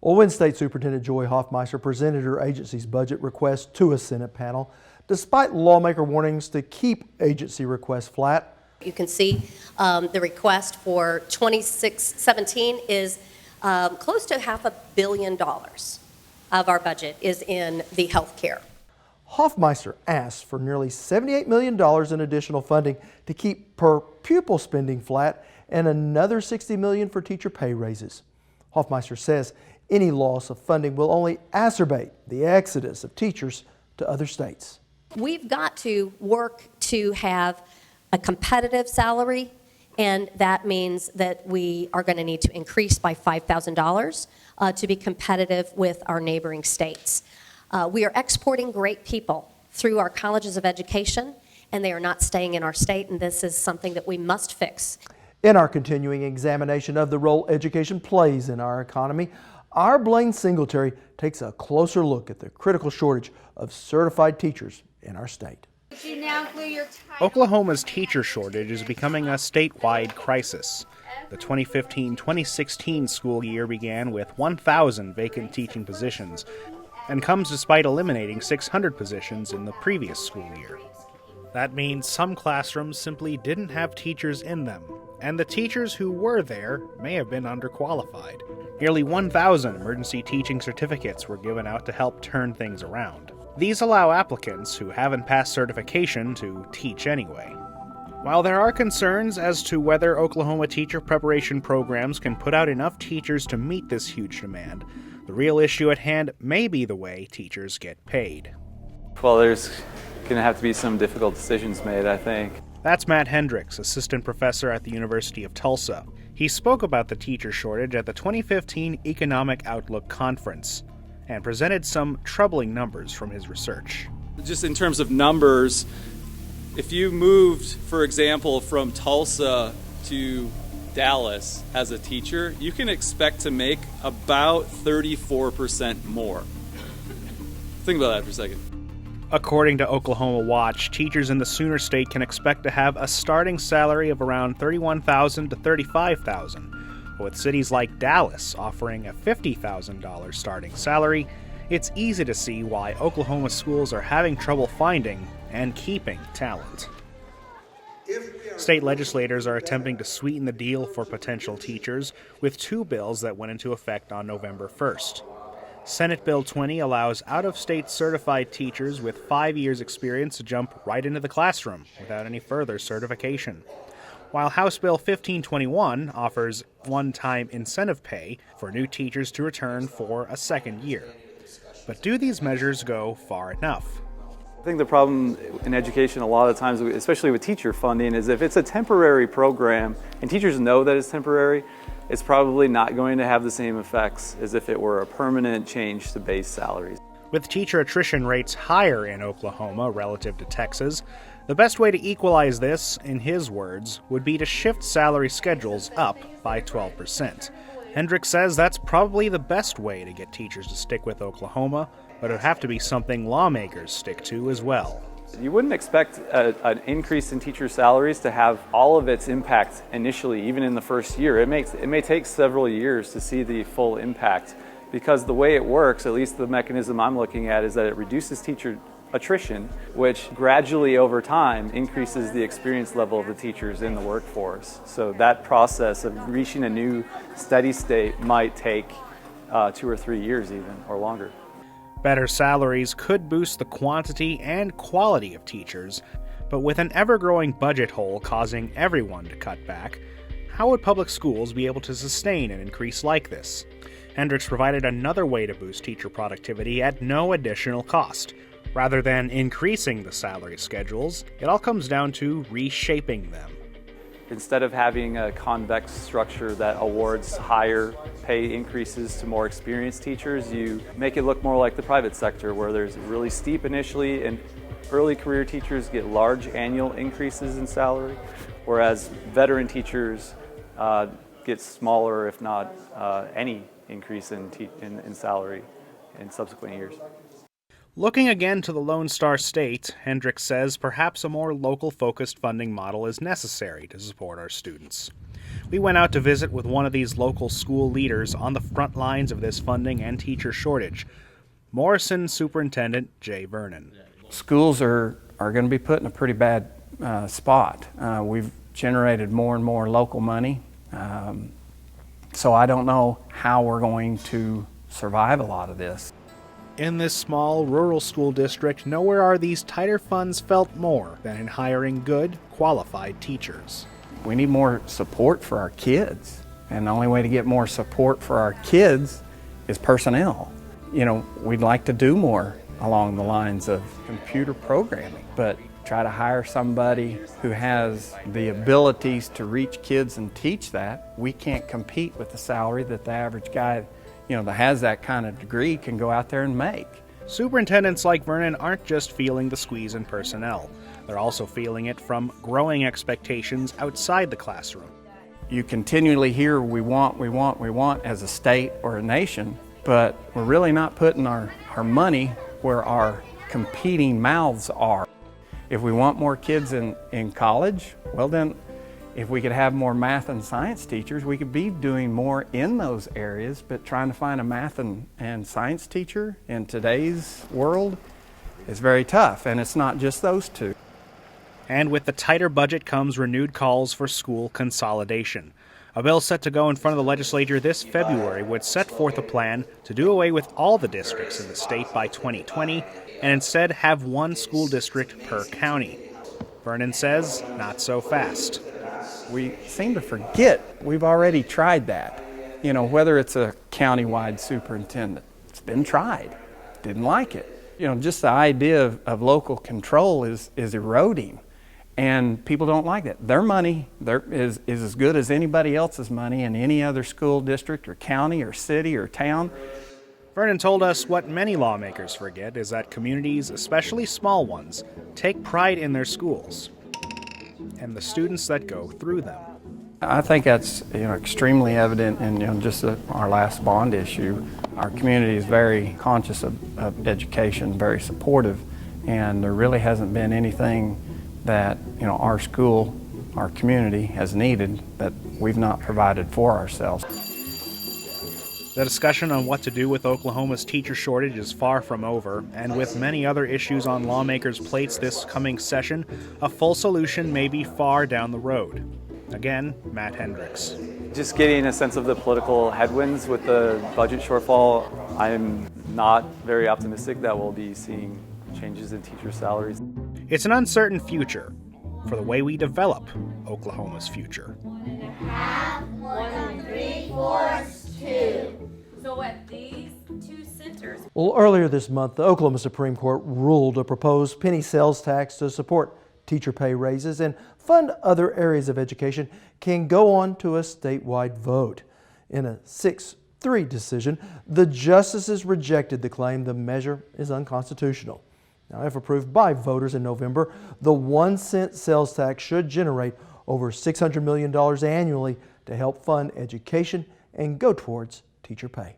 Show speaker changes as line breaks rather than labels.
Well, when State Superintendent Joy Hoffmeister presented her agency's budget request to a Senate panel, despite lawmaker warnings to keep agency requests flat.
You can see the request for 26-17 is close to $500 million of our budget is in the health care.
Hoffmeister asked for nearly $78 million in additional funding to keep per pupil spending flat and another $60 million for teacher pay raises. Hoffmeister says any loss of funding will only exacerbate the exodus of teachers to other states.
We've got to work to have a competitive salary, and that means that we are going to need to increase by $5,000 to be competitive with our neighboring states. We are exporting great people through our colleges of education, and they are not staying in our state, and this is something that we must fix.
In our continuing examination of the role education plays in our economy, our Blaine Singletary takes a closer look at the critical shortage of certified teachers in our state.
Oklahoma's teacher shortage is becoming a statewide crisis. The 2015-2016 school year began with 1,000 vacant teaching positions and comes despite eliminating 600 positions in the previous school year. That means some classrooms simply didn't have teachers in them, and the teachers who were there may have been underqualified. Nearly 1,000 emergency teaching certificates were given out to help turn things around. These allow applicants who haven't passed certification to teach anyway. While there are concerns as to whether Oklahoma teacher preparation programs can put out enough teachers to meet this huge demand, the real issue at hand may be the way teachers get paid.
Well, there's going to have to be some difficult decisions made, I think.
That's Matt Hendricks, assistant professor at the University of Tulsa. He spoke about the teacher shortage at the 2015 Economic Outlook Conference and presented some troubling numbers from his research.
Just in terms of numbers, if you moved, for example, from Tulsa to Dallas as a teacher, you can expect to make about 34% more. Think about that for a second.
According to Oklahoma Watch, teachers in the Sooner State can expect to have a starting salary of around $31,000 to $35,000. With cities like Dallas offering a $50,000 starting salary, it's easy to see why Oklahoma schools are having trouble finding and keeping talent. State legislators are attempting to sweeten the deal for potential teachers with two bills that went into effect on November 1st. Senate Bill 20 allows out-of-state certified teachers with 5 years' experience to jump right into the classroom without any further certification, while House Bill 1521 offers one-time incentive pay for new teachers to return for a second year. But do these measures go far enough?
I think the problem in education a lot of times, especially with teacher funding, is if it's a temporary program and teachers know that it's temporary, it's probably not going to have the same effects as if it were a permanent change to base salaries.
With teacher attrition rates higher in Oklahoma relative to Texas, the best way to equalize this, in his words, would be to shift salary schedules up by 12%. Hendricks says that's probably the best way to get teachers to stick with Oklahoma, but it would have to be something lawmakers stick to as well.
You wouldn't expect an increase in teacher salaries to have all of its impact initially, even in the first year. It may take several years to see the full impact, because the way it works, at least the mechanism I'm looking at, is that it reduces teacher attrition, which gradually over time increases the experience level of the teachers in the workforce. So that process of reaching a new steady state might take 2 or 3 years even, or longer.
Better salaries could boost the quantity and quality of teachers, but with an ever-growing budget hole causing everyone to cut back, how would public schools be able to sustain an increase like this? Hendricks provided another way to boost teacher productivity at no additional cost. Rather than increasing the salary schedules, it all comes down to reshaping them.
Instead of having a convex structure that awards higher pay increases to more experienced teachers, you make it look more like the private sector, where there's really steep initially and early career teachers get large annual increases in salary, whereas veteran teachers get smaller, if not any increase in salary in subsequent years.
Looking again to the Lone Star State, Hendricks says perhaps a more local-focused funding model is necessary to support our students. we went out to visit with one of these local school leaders on the front lines of this funding and teacher shortage, Morrison Superintendent Jay Vernon.
Schools are going to be put in a pretty bad spot. We've generated more and more local money, so I don't know how we're going to survive a lot of this.
In this small rural school district, nowhere are these tighter funds felt more than in hiring good, qualified teachers.
We need more support for our kids, and the only way to get more support for our kids is personnel. You know, we'd like to do more along the lines of computer programming, but try to hire somebody who has the abilities to reach kids and teach that. We can't compete with the salary that the average guy, that has that kind of degree can go out there and make.
Superintendents like Vernon aren't just feeling the squeeze in personnel. They're also feeling it from growing expectations outside the classroom.
You continually hear we want as a state or a nation, but we're really not putting our money where our competing mouths are. If we want more kids in college, well then, if we could have more math and science teachers, we could be doing more in those areas, but trying to find a math and science teacher in today's world is very tough, and it's not just those two.
And with the tighter budget comes renewed calls for school consolidation. A bill set to go in front of the legislature this February would set forth a plan to do away with all the districts in the state by 2020 and instead have one school district per county. Vernon says, not so fast.
We seem to forget we've already tried that. Whether it's a county-wide superintendent, it's been tried, didn't like it. Just the idea of local control is eroding, and people don't like that. Their money is as good as anybody else's money in any other school district or county or city or town.
Vernon told us what many lawmakers forget is that communities, especially small ones, take pride in their schools and the students that go through them.
I think that's extremely evident in just our last bond issue. Our community is very conscious of education, very supportive, and there really hasn't been anything that our school, our community has needed that we've not provided for ourselves.
The discussion on what to do with Oklahoma's teacher shortage is far from over, and with many other issues on lawmakers' plates this coming session, a full solution may be far down the road. Again, Matt Hendricks.
Just getting a sense of the political headwinds with the budget shortfall, I'm not very optimistic that we'll be seeing changes in teacher salaries.
It's an uncertain future for the way we develop Oklahoma's future.
1 3/4 2. So at these two centers.
Well, earlier this month, the Oklahoma Supreme Court ruled a proposed penny sales tax to support teacher pay raises and fund other areas of education can go on to a statewide vote. In a 6-3 decision, the justices rejected the claim the measure is unconstitutional. Now, if approved by voters in November, the 1-cent sales tax should generate over $600 million annually to help fund education and go towards teacher pay.